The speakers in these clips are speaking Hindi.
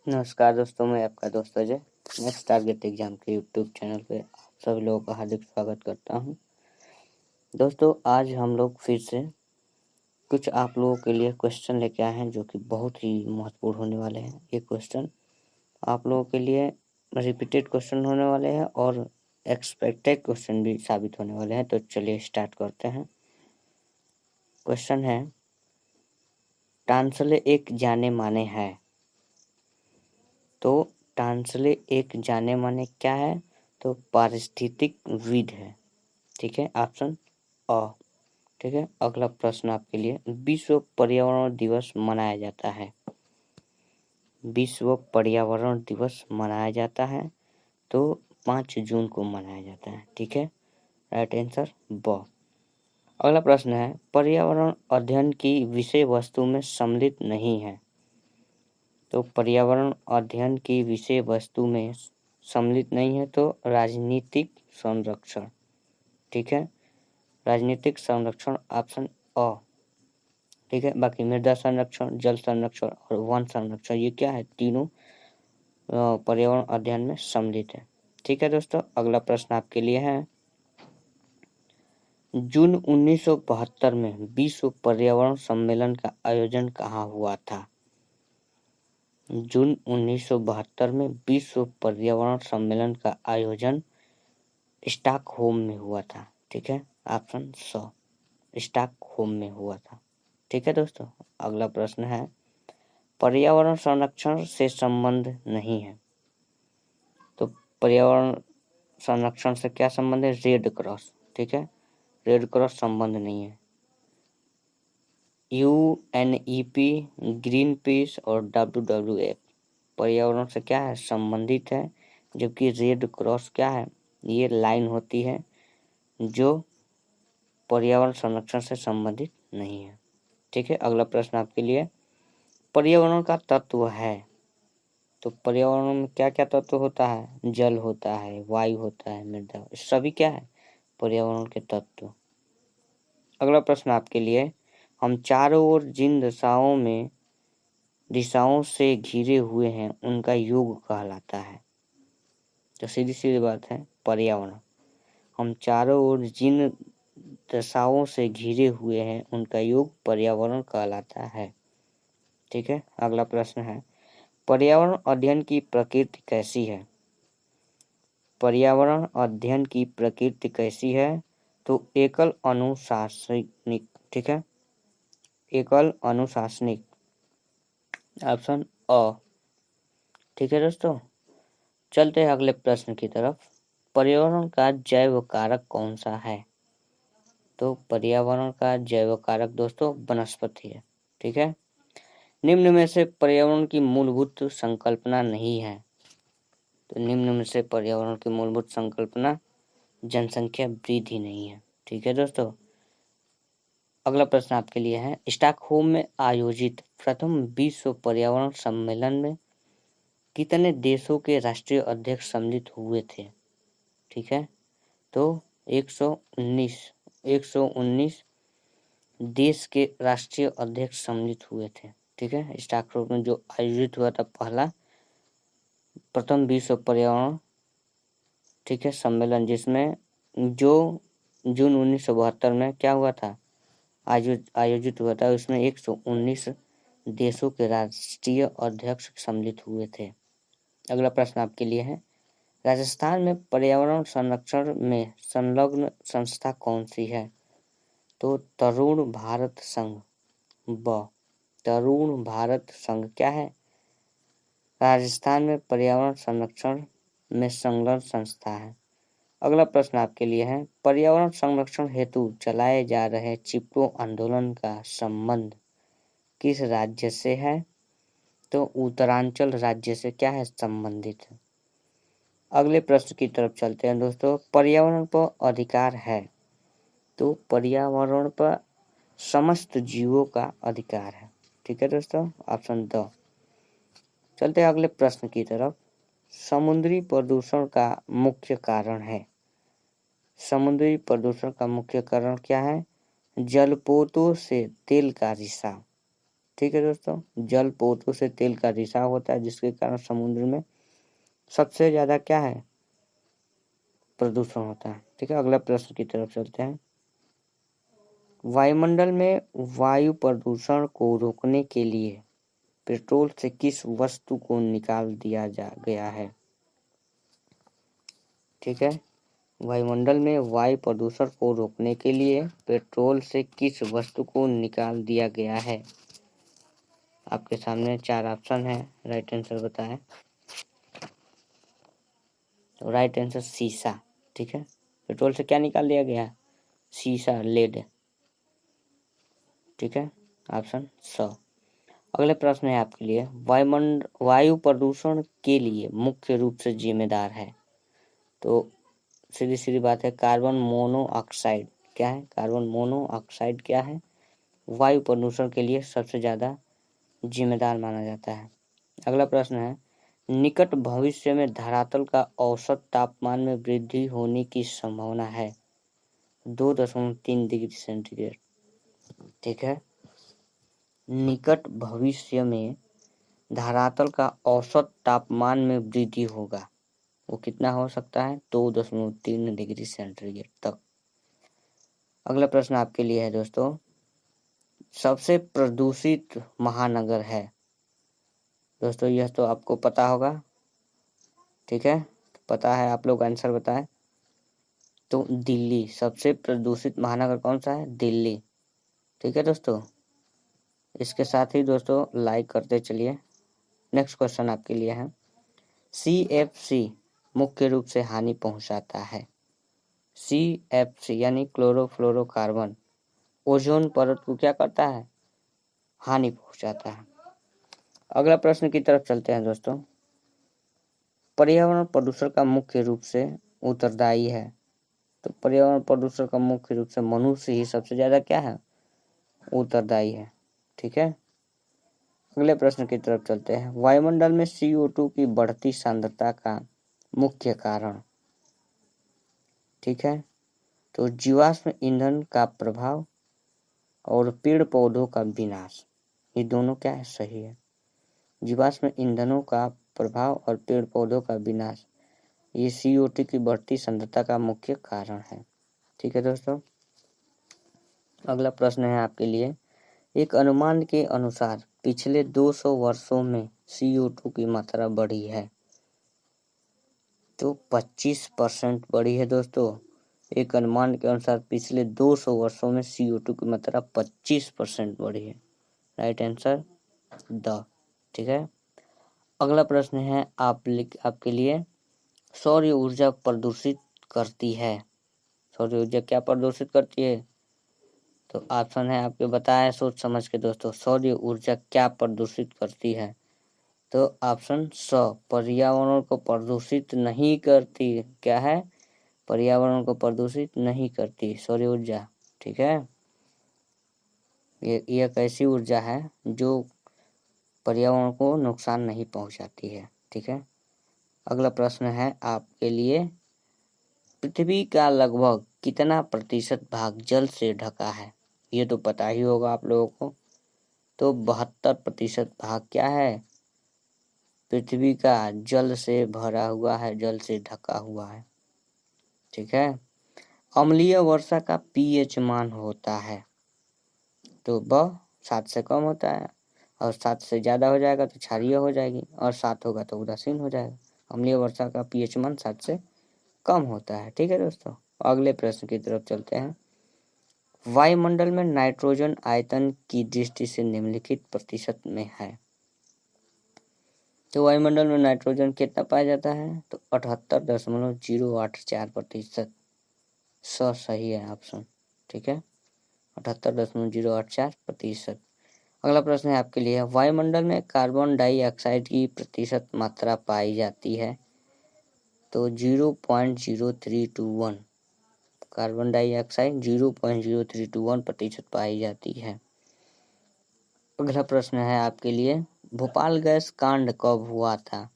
नमस्कार दोस्तों, मैं आपका दोस्त अजय नेक्स्ट टारगेट एग्जाम के यूट्यूब चैनल पे आप सभी लोगों का हार्दिक स्वागत करता हूं। दोस्तों, आज हम लोग फिर से कुछ आप लोगों के लिए क्वेश्चन लेके आए हैं जो कि बहुत ही महत्वपूर्ण होने वाले हैं। ये क्वेश्चन आप लोगों के लिए रिपीटेड क्वेश्चन होने वाले हैं और एक्सपेक्टेड क्वेश्चन भी साबित होने वाले हैं। तो चलिए स्टार्ट करते हैं। क्वेश्चन है, टांसले एक जाने माने है। तो टांसले एक जाने माने क्या है? तो पारिस्थितिक विद है। ठीक है, ऑप्शन अ। ठीक है, अगला प्रश्न आपके लिए, विश्व पर्यावरण दिवस मनाया जाता है। विश्व पर्यावरण दिवस मनाया जाता है तो 5 जून को मनाया जाता है। ठीक है, राइट आंसर ब। अगला प्रश्न है, पर्यावरण अध्ययन की विषय वस्तु में सम्मिलित नहीं है। तो पर्यावरण अध्ययन की विषय वस्तु में सम्मिलित नहीं है तो राजनीतिक संरक्षण। ठीक है, राजनीतिक संरक्षण ऑप्शन अ। ठीक है, बाकी मृदा संरक्षण, जल संरक्षण और वन संरक्षण ये क्या है? तीनों पर्यावरण अध्ययन में सम्मिलित है। ठीक है दोस्तों, अगला प्रश्न आपके लिए है, जून 1972 में विश्व पर्यावरण सम्मेलन का आयोजन कहाँ हुआ था? जून 1972 में विश्व पर्यावरण सम्मेलन का आयोजन स्टॉकहोम में हुआ था। ठीक है, ऑप्शन स, स्टॉकहोम में हुआ था। ठीक है दोस्तों, अगला प्रश्न है, पर्यावरण संरक्षण से संबंध नहीं है। तो पर्यावरण संरक्षण से क्या संबंध है? Red cross. ठीक है, रेड क्रॉस संबंध नहीं है। यूएनईपी, ग्रीन पीस और WWF पर्यावरण से क्या है? संबंधित है, जबकि रेड क्रॉस क्या है? ये लाइन होती है जो पर्यावरण संरक्षण से संबंधित नहीं है। ठीक है, अगला प्रश्न आपके लिए, पर्यावरण का तत्व है। तो पर्यावरण में क्या क्या तत्व होता है? जल होता है, वायु होता है, मृदा, सभी क्या है? पर्यावरण के तत्व। अगला प्रश्न आपके लिए, हम चारों ओर जिन दिशाओं से घिरे हुए हैं उनका योग कहलाता है। तो सीधी सीधी बात है, पर्यावरण। हम चारों ओर जिन दशाओं से घिरे हुए हैं उनका योग पर्यावरण कहलाता है। ठीक है, अगला प्रश्न है, पर्यावरण अध्ययन की प्रकृति कैसी है? पर्यावरण अध्ययन की प्रकृति कैसी है? तो एकल अनुशासनिक। ठीक है, एकल अनुशासनिक, ऑप्शन अ। ठीक है दोस्तों, चलते हैं अगले प्रश्न की तरफ। पर्यावरण का जैव कारक कौन सा है? तो पर्यावरण का जैव कारक दोस्तों वनस्पति है। ठीक है, निम्न में से पर्यावरण की मूलभूत संकल्पना नहीं है। तो निम्न में से पर्यावरण की मूलभूत संकल्पना जनसंख्या वृद्धि नहीं है। ठीक है दोस्तों, अगला प्रश्न आपके लिए है, स्टॉकहोम में आयोजित प्रथम विश्व पर्यावरण सम्मेलन में कितने देशों के राष्ट्रीय अध्यक्ष सम्मिलित हुए थे? ठीक है, तो 119 देश के राष्ट्रीय अध्यक्ष सम्मिलित हुए थे। ठीक है, स्टॉकहोम में जो आयोजित हुआ था पहला प्रथम विश्व पर्यावरण, ठीक है, सम्मेलन, जिसमें जो जून 1972 में क्या हुआ था? आयोजित हुआ था, उसमें 119 देशों के राष्ट्रीय अध्यक्ष सम्मिलित हुए थे। अगला प्रश्न आपके लिए है, राजस्थान में पर्यावरण संरक्षण में संलग्न संस्था कौन सी है? तो तरुण भारत संघ। ब, तरुण भारत संघ क्या है? राजस्थान में पर्यावरण संरक्षण में संलग्न संस्था है। अगला प्रश्न आपके लिए है, पर्यावरण संरक्षण हेतु चलाए जा रहे चिपको आंदोलन का संबंध किस राज्य से है? तो उत्तरांचल राज्य से क्या है? संबंधित है। अगले प्रश्न की तरफ चलते हैं दोस्तों, पर्यावरण पर अधिकार है। तो पर्यावरण पर समस्त जीवों का अधिकार है। ठीक है दोस्तों, ऑप्शन द। चलते हैं अगले प्रश्न की तरफ, समुद्री प्रदूषण का मुख्य कारण है। समुद्री प्रदूषण का मुख्य कारण क्या है? जलपोतों से तेल का रिसाव। ठीक है दोस्तों। जल पोतों से तेल का रिसाव होता है, जिसके कारण समुद्र में सबसे ज्यादा क्या है, प्रदूषण होता है। ठीक है, अगला प्रश्न की तरफ चलते हैं। वायुमंडल में वायु प्रदूषण को रोकने के लिए पेट्रोल से किस वस्तु को निकाल दिया गया है? ठीक है, वायुमंडल में वायु प्रदूषण को रोकने के लिए पेट्रोल से किस वस्तु को निकाल दिया गया है? आपके सामने 4 ऑप्शन है, राइट आंसर बताएं। तो राइट आंसर शीशा। ठीक है, पेट्रोल से क्या निकाल दिया गया? शीशा, लेड। ठीक है, ऑप्शन स। अगले प्रश्न है आपके लिए, वायु प्रदूषण के लिए मुख्य रूप से जिम्मेदार है? तो सीधी सीधी बात है, कार्बन मोनोऑक्साइड। क्या है? कार्बन मोनोऑक्साइड क्या है? वायु प्रदूषण के लिए सबसे ज्यादा जिम्मेदार माना जाता है। अगला प्रश्न है, निकट भविष्य में धरातल का औसत तापमान में वृद्धि होने की संभावना है? 2.3 डिग्री सेंटीग्रेड। ठीक है, निकट भविष्य में धरातल का औसत तापमान में वृद्धि होगा, वो कितना हो सकता है? 2.3 डिग्री सेंटीग्रेड तक। अगला प्रश्न आपके लिए है दोस्तों, सबसे प्रदूषित महानगर है? दोस्तों यह तो आपको पता होगा। ठीक है, पता है, आप लोग आंसर बताएं। तो दिल्ली। सबसे प्रदूषित महानगर कौन सा है? दिल्ली। ठीक है दोस्तों, इसके साथ ही दोस्तों लाइक करते चलिए। नेक्स्ट क्वेश्चन आपके लिए है, CFC मुख्य रूप से हानि पहुंचाता है? CFC यानी क्लोरोफ्लोरोकार्बन ओजोन परत को क्या करता है? हानि पहुंचाता है। अगला प्रश्न की तरफ चलते हैं दोस्तों, पर्यावरण प्रदूषण का मुख्य रूप से उत्तरदायी है? तो पर्यावरण प्रदूषण का मुख्य रूप से मनुष्य ही सबसे ज्यादा क्या है? उत्तरदायी है। ठीक है, अगले प्रश्न की तरफ चलते हैं, वायुमंडल में CO2 की बढ़ती सांद्रता का मुख्य कारण? ठीक है, तो जीवाश्म ईंधन का प्रभाव और पेड़ पौधों का विनाश, ये दोनों क्या है? सही है। जीवाश्म ईंधनों का प्रभाव और पेड़ पौधों का विनाश, ये CO2 की बढ़ती सांद्रता का मुख्य कारण है। ठीक है दोस्तों, अगला प्रश्न है आपके लिए, एक अनुमान के अनुसार पिछले 200 वर्षों में CO2 की मात्रा बढ़ी है? तो 25% बढ़ी है दोस्तों। एक अनुमान के अनुसार पिछले 200 वर्षों में CO2 की मात्रा 25% बढ़ी है। Right answer the. ठीक है, अगला प्रश्न है आपके लिए, सौर ऊर्जा प्रदूषित करती है? सौर ऊर्जा क्या प्रदूषित करती है? तो ऑप्शन है आपके, बताएं सोच समझ के दोस्तों, सौर ऊर्जा क्या प्रदूषित करती है? तो ऑप्शन स, पर्यावरण को प्रदूषित नहीं करती। क्या है? पर्यावरण को प्रदूषित नहीं करती सौर ऊर्जा। ठीक है, ये एक ऐसी ऊर्जा है जो पर्यावरण को नुकसान नहीं पहुंचाती है। ठीक है, अगला प्रश्न है आपके लिए, पृथ्वी का लगभग कितना प्रतिशत भाग जल से ढका है? ये तो पता ही होगा आप लोगों को। तो 72% भाग क्या है? पृथ्वी का जल से भरा हुआ है, जल से ढका हुआ है। ठीक है, अम्लीय वर्षा का pH मान होता है? तो 7 से कम होता है, और 7 से ज्यादा हो जाएगा तो क्षारीय हो जाएगी, और 7 होगा तो उदासीन हो जाएगा। अम्लीय वर्षा का pH मान 7 से कम होता है। ठीक है दोस्तों, अगले प्रश्न की तरफ चलते हैं, वायुमंडल में नाइट्रोजन आयतन की दृष्टि से निम्नलिखित प्रतिशत में है? तो वायुमंडल में नाइट्रोजन कितना पाया जाता है? तो 78.084%। सही है ऑप्शन। ठीक है, 78.084%। अगला प्रश्न है आपके लिए, वायुमंडल में कार्बन डाइऑक्साइड की प्रतिशत मात्रा पाई जाती है? तो 0.0321। कार्बन डाइऑक्साइड 0.0321% पाई जाती है। अगला प्रश्न है आपके लिए, भोपाल गैस कांड कब हुआ था?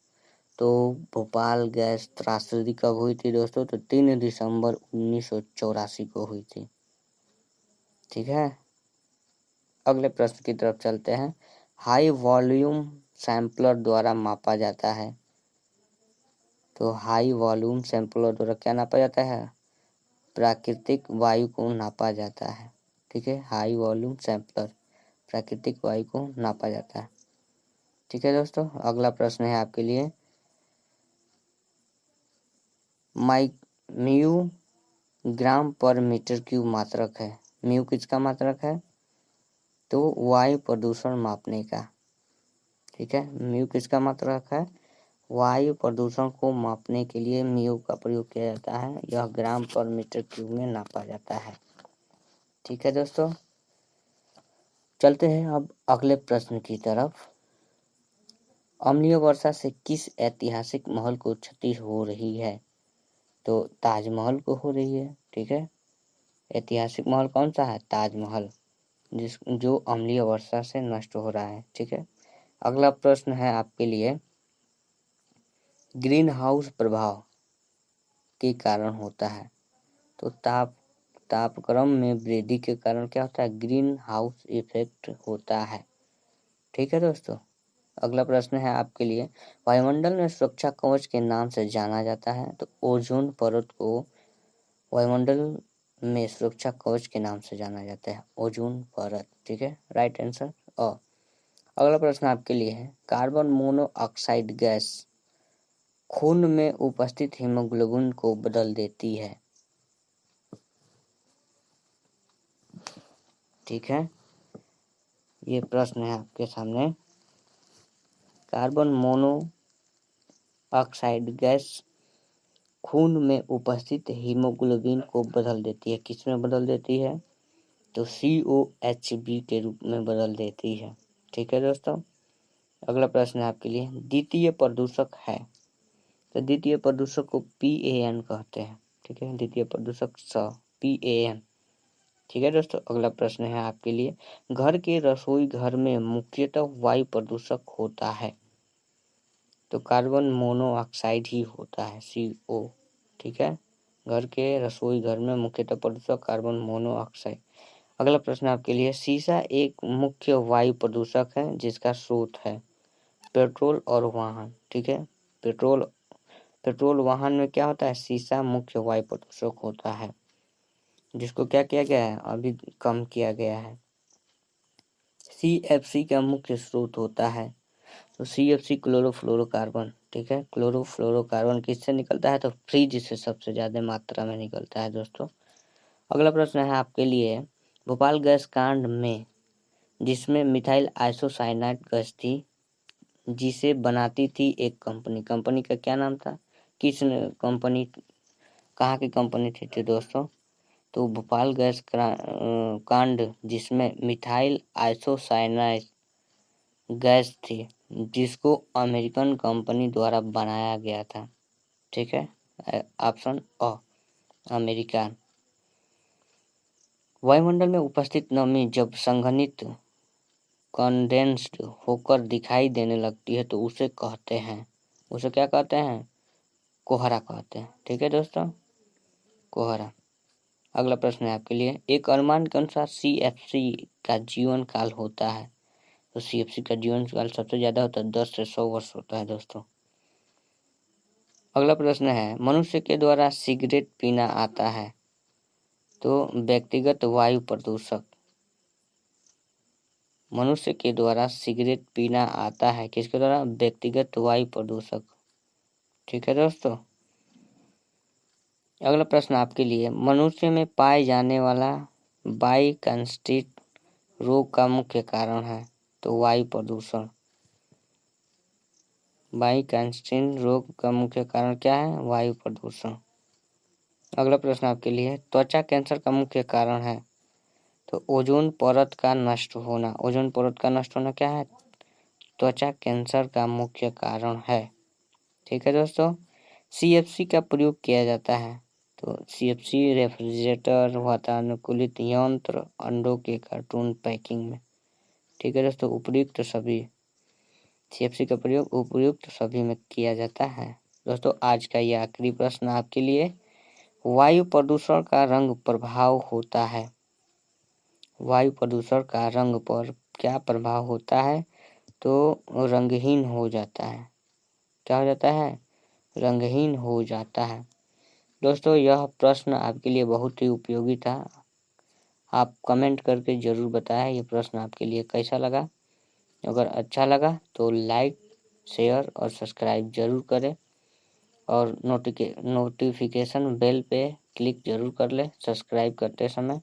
तो भोपाल गैस त्रासदी कब हुई थी दोस्तों? तो 3 दिसंबर 1984 को हुई थी। ठीक है, अगले प्रश्न की तरफ चलते हैं। हाई वॉल्यूम सैंपलर द्वारा मापा जाता है। तो हाई वॉल्यूम सैंपलर द्वारा क्या नापा जाता है? प्राकृतिक वायु को नापा जाता है। ठीक है, हाई वॉल्यूम सैंपलर प्राकृतिक वायु को नापा जाता है। ठीक है दोस्तों, अगला प्रश्न है आपके लिए। म्यू ग्राम पर मीटर क्यूब मात्रक है। म्यू किसका मात्रक है? तो वायु प्रदूषण मापने का। ठीक है, म्यू किसका मात्रक है? वायु प्रदूषण को मापने के लिए म्यू का प्रयोग किया जाता है। यह ग्राम पर मीटर क्यूब में नापा जाता है। ठीक है दोस्तों, चलते हैं अब अगले प्रश्न की तरफ। अम्लीय वर्षा से किस ऐतिहासिक महल को क्षति हो रही है? तो ताजमहल को हो रही है। ठीक है, ऐतिहासिक महल कौन सा है? ताजमहल, जो अम्लीय वर्षा से नष्ट हो रहा है। ठीक है, अगला प्रश्न है आपके लिए। ग्रीन हाउस प्रभाव के कारण होता है। तो तापक्रम में वृद्धि के कारण क्या होता है? ग्रीन हाउस इफेक्ट होता है। ठीक है दोस्तों, अगला प्रश्न है आपके लिए। वायुमंडल में सुरक्षा कवच के नाम से जाना जाता है। तो ओजोन परत को वायुमंडल में सुरक्षा कवच के नाम से जाना जाता है, ओजोन परत। ठीक है, राइट आंसर। और अगला प्रश्न आपके लिए है। कार्बन मोनोऑक्साइड गैस खून में उपस्थित हीमोग्लोबिन को बदल देती है। ठीक है, ये प्रश्न है आपके सामने। कार्बन मोनोऑक्साइड गैस खून में उपस्थित हीमोग्लोबिन को बदल देती है। किस में बदल देती है? तो COHB के रूप में बदल देती है। ठीक है दोस्तों, अगला प्रश्न है आपके लिए। द्वितीय प्रदूषक है। तो द्वितीय प्रदूषक को PAN कहते हैं। ठीक है, द्वितीय प्रदूषक PAN। ठीक है दोस्तों, अगला प्रश्न है आपके लिए। घर के रसोई घर में मुख्यतः वायु प्रदूषक होता है। तो कार्बन मोनोऑक्साइड ही होता है, CO। ठीक है, घर के रसोई घर में मुख्यतः प्रदूषक कार्बन मोनोऑक्साइड। अगला प्रश्न आपके लिए। सीसा एक मुख्य वायु प्रदूषक है जिसका स्रोत है पेट्रोल और वाहन। ठीक है, पेट्रोल वाहन में क्या होता है? सीसा मुख्य वायु प्रदूषक होता है, जिसको क्या किया गया है? अभी कम किया गया है। CFC का मुख्य स्रोत होता है। तो CFC क्लोरोफ्लोरोकार्बन। ठीक है, क्लोरोफ्लोरोकार्बन किससे निकलता है? तो फ्रिज से सबसे ज्यादा मात्रा में निकलता है दोस्तों। अगला प्रश्न है आपके लिए। भोपाल गैस कांड में जिसमें मिथाइल आइसोसाइनाइड गैस थी, जिसे बनाती थी एक कंपनी का क्या नाम था? किस कंपनी, कहाँ की कंपनी थी दोस्तों? तो भोपाल गैस कांड जिसमें मिथाइल आइसोसाइनाइड गैस थी, जिसको अमेरिकन कंपनी द्वारा बनाया गया था। ठीक है, ऑप्शन अ अमेरिकन। वायुमंडल में उपस्थित नमी जब संघनित कंडेंस्ड होकर दिखाई देने लगती है तो उसे क्या कहते हैं? कोहरा कहते हैं। ठीक है दोस्तों, कोहरा। अगला प्रश्न है आपके लिए। एक अनुमान के अनुसार CFC का जीवन काल होता है। तो CFC का जीवन काल सबसे ज्यादा होता है, 10 से 100 वर्ष होता है दोस्तों। अगला प्रश्न है। मनुष्य के द्वारा सिगरेट पीना आता है। तो व्यक्तिगत वायु प्रदूषक। मनुष्य के द्वारा सिगरेट पीना आता है, किसके द्वारा? व्यक्तिगत वायु प्रदूषक। ठीक है दोस्तों, अगला प्रश्न आपके लिए। मनुष्य में पाए जाने वाला बाइकंस्टिट रोग का मुख्य कारण है। तो वायु प्रदूषण। बाइकंस्टिट रोग का मुख्य कारण क्या है? वायु प्रदूषण। अगला प्रश्न आपके लिए। त्वचा कैंसर का मुख्य कारण है। तो ओजोन परत का नष्ट होना। ओजोन परत का नष्ट होना क्या है? त्वचा कैंसर का मुख्य कारण है। ठीक है दोस्तों, CFC का प्रयोग किया जाता है। तो CFC रेफ्रिजरेटर, वातानुकूलित यंत्र, अंडों के कार्टून पैकिंग में। ठीक है दोस्तों, उपयुक्त सभी CFC का प्रयोग उपयुक्त सभी में किया जाता है। दोस्तों, आज का ये आखिरी प्रश्न आपके लिए। वायु प्रदूषण का रंग प्रभाव होता है। वायु प्रदूषण का रंग पर क्या प्रभाव होता है? तो रंगहीन हो जाता है। क्या हो जाता है? रंगहीन हो जाता है। दोस्तों, यह प्रश्न आपके लिए बहुत ही उपयोगी था। आप कमेंट करके ज़रूर बताएं ये प्रश्न आपके लिए कैसा लगा। अगर अच्छा लगा तो लाइक, शेयर और सब्सक्राइब ज़रूर करें और नोटिफिकेशन बेल पे क्लिक ज़रूर कर लें सब्सक्राइब करते समय,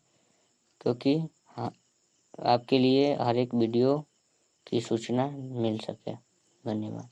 क्योंकि हाँ, आपके लिए हर एक वीडियो की सूचना मिल सके। धन्यवाद।